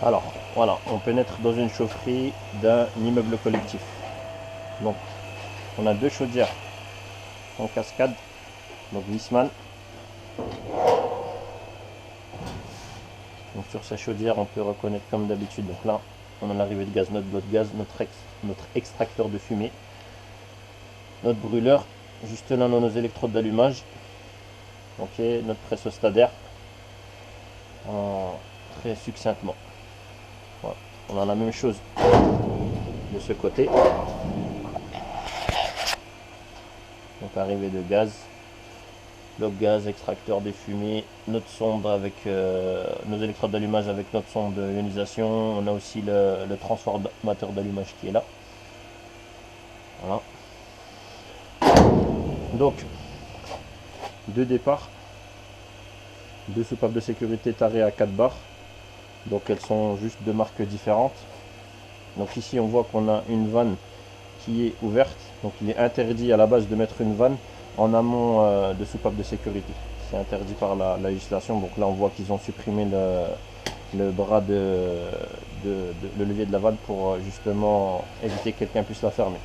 Alors, voilà, on pénètre dans une chaufferie d'un immeuble collectif. Donc, on a deux chaudières en cascade, donc Wiesmann. Donc sur sa chaudière, on peut reconnaître comme d'habitude. Donc là, on a l'arrivée de gaz, notre bloc de gaz, notre extracteur de fumée, notre brûleur. Juste là, on a nos électrodes d'allumage. Ok, notre pressostat d'air. Très succinctement. Voilà. On a la même chose de ce côté. Donc arrivée de gaz, bloc gaz, extracteur des fumées, notre sonde avec nos électrodes d'allumage avec notre sonde d'ionisation. On a aussi le transformateur d'allumage qui est là. Voilà. Donc, deux départs, deux soupapes de sécurité tarées à 4 barres. Donc elles sont juste de marques différentes. Donc ici on voit qu'on a une vanne qui est ouverte. Donc il est interdit à la base de mettre une vanne en amont de soupape de sécurité. C'est interdit par la législation. Donc là on voit qu'ils ont supprimé le bras le levier de la vanne pour justement éviter que quelqu'un puisse la fermer.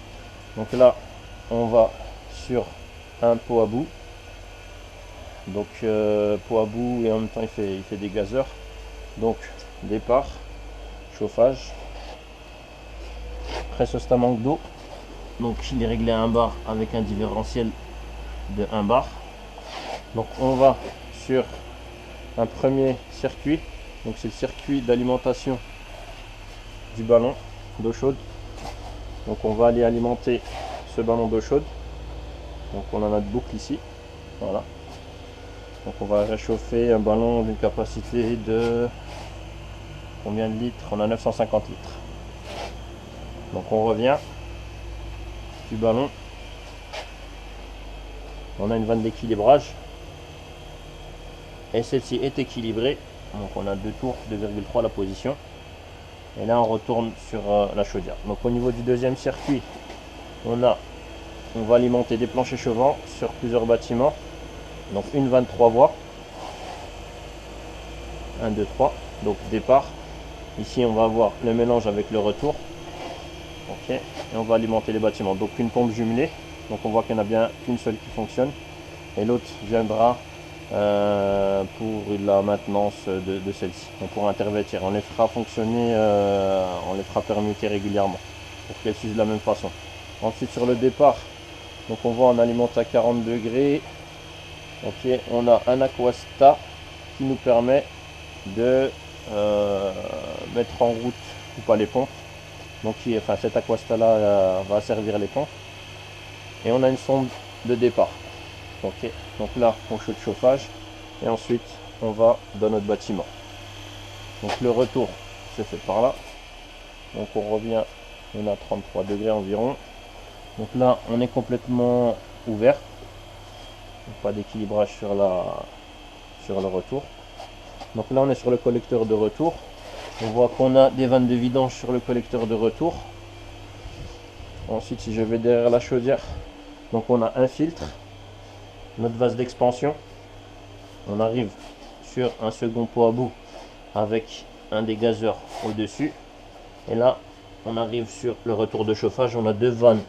Donc là on va sur un pot à bout. Donc pot à bout et en même temps il fait des gazeurs. Donc départ, chauffage, pressostat manque d'eau. Donc il est réglé à 1 bar avec un différentiel de 1 bar. Donc on va sur un premier circuit. Donc c'est le circuit d'alimentation du ballon d'eau chaude. Donc on va aller alimenter ce ballon d'eau chaude. Donc on a notre boucle ici. Voilà. Donc on va réchauffer un ballon d'une capacité de combien de litres? On a 950 litres. Donc on revient du ballon. On a une vanne d'équilibrage. Et celle-ci est équilibrée. Donc on a 2 tours, 2,3 la position. Et là on retourne sur la chaudière. Donc au niveau du deuxième circuit, on va alimenter des planchers chauffants sur plusieurs bâtiments. Donc une vanne 3 voies. 1, 2, 3. Donc départ. Ici on va avoir le mélange avec le retour. Ok. Et on va alimenter les bâtiments. Donc une pompe jumelée. Donc on voit qu'il n'y en a bien qu'une seule qui fonctionne. Et l'autre viendra pour la maintenance de celle-ci. On pourra intervertir. On les fera fonctionner, on les fera permuter régulièrement pour qu'elles s'usent de la même façon. Ensuite sur le départ, donc on voit on alimente à 40 degrés. Ok, on a un aquastat qui nous permet de mettre en route ou pas les pompes. Donc cet aquastat là va servir les pompes. Et on a une sonde de départ. Ok, donc là on chauffe le chauffage et ensuite on va dans notre bâtiment. Donc le retour se fait par là. Donc on revient, on a 33 degrés environ. Donc là on est complètement ouvert. Donc, pas d'équilibrage sur le retour. Donc là on est sur le collecteur de retour. On voit qu'on a des vannes de vidange sur le collecteur de retour. Ensuite si je vais derrière la chaudière, donc on a un filtre, notre vase d'expansion. On arrive sur un second pot à bout avec un dégazeur au dessus. Et là on arrive sur le retour de chauffage. On a deux vannes,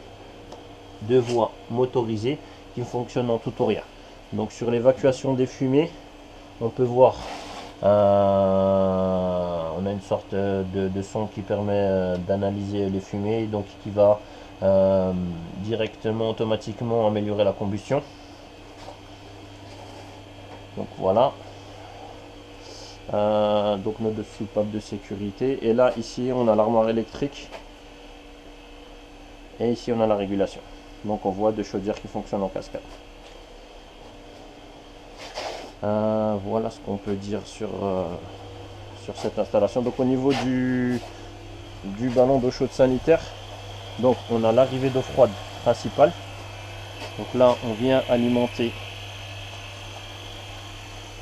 deux voies motorisées qui fonctionnent en tout ou rien. Donc sur l'évacuation des fumées, on peut voir on a une sorte de son qui permet d'analyser les fumées, donc qui va directement automatiquement améliorer la combustion. Donc voilà, donc notre soupape de sécurité. Et là ici on a l'armoire électrique et ici on a la régulation. Donc on voit deux chaudières qui fonctionnent en cascade. Voilà ce qu'on peut dire sur cette installation. Donc au niveau du ballon d'eau chaude sanitaire, donc on a l'arrivée d'eau froide principale. Donc là on vient alimenter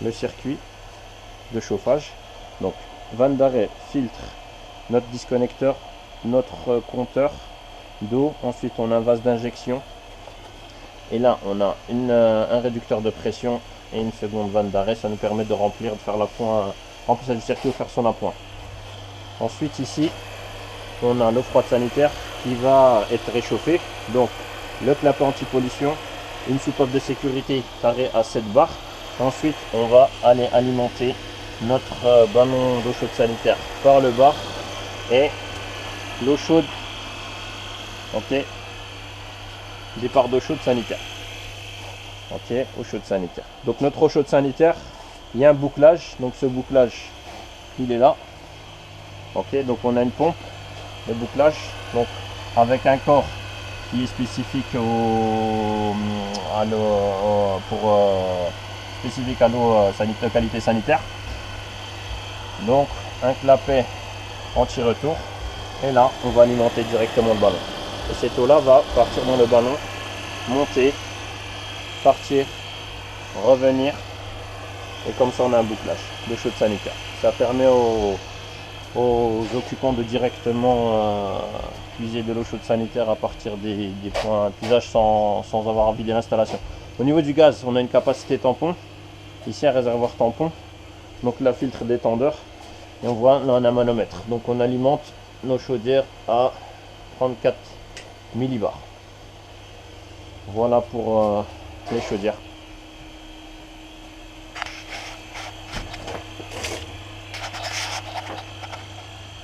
le circuit de chauffage. Donc vanne d'arrêt, filtre, notre disconnecteur, notre compteur d'eau. Ensuite on a un vase d'injection. Et là on a un réducteur de pression et une seconde vanne d'arrêt. Ça nous permet de remplir, de faire la point, remplissage du circuit ou faire son appoint. Ensuite ici, on a l'eau froide sanitaire qui va être réchauffée. Donc le clapet anti-pollution, une soupape de sécurité carrée à 7 bars. Ensuite, on va aller alimenter notre ballon d'eau chaude sanitaire par le bas et l'eau chaude, ok, départ d'eau chaude sanitaire. Ok, eau chaude sanitaire. Donc notre eau chaude sanitaire, il y a un bouclage. Donc ce bouclage, il est là. Ok, donc on a une pompe de bouclage. Donc avec un corps qui est spécifique spécifique à l'eau de qualité sanitaire. Donc un clapet anti-retour. Et là, on va alimenter directement le ballon. Et cette eau-là va partir dans le ballon, monter, partir, revenir, et comme ça on a un bouclage de chaude sanitaire. Ça permet aux occupants de directement puiser de l'eau chaude sanitaire à partir des points d'usage sans avoir à vider l'installation. Au niveau du gaz, on a une capacité tampon, ici un réservoir tampon, donc la filtre détendeur, et on voit là on a un manomètre, donc on alimente nos chaudières à 34 millibars. Voilà pour les chaudières.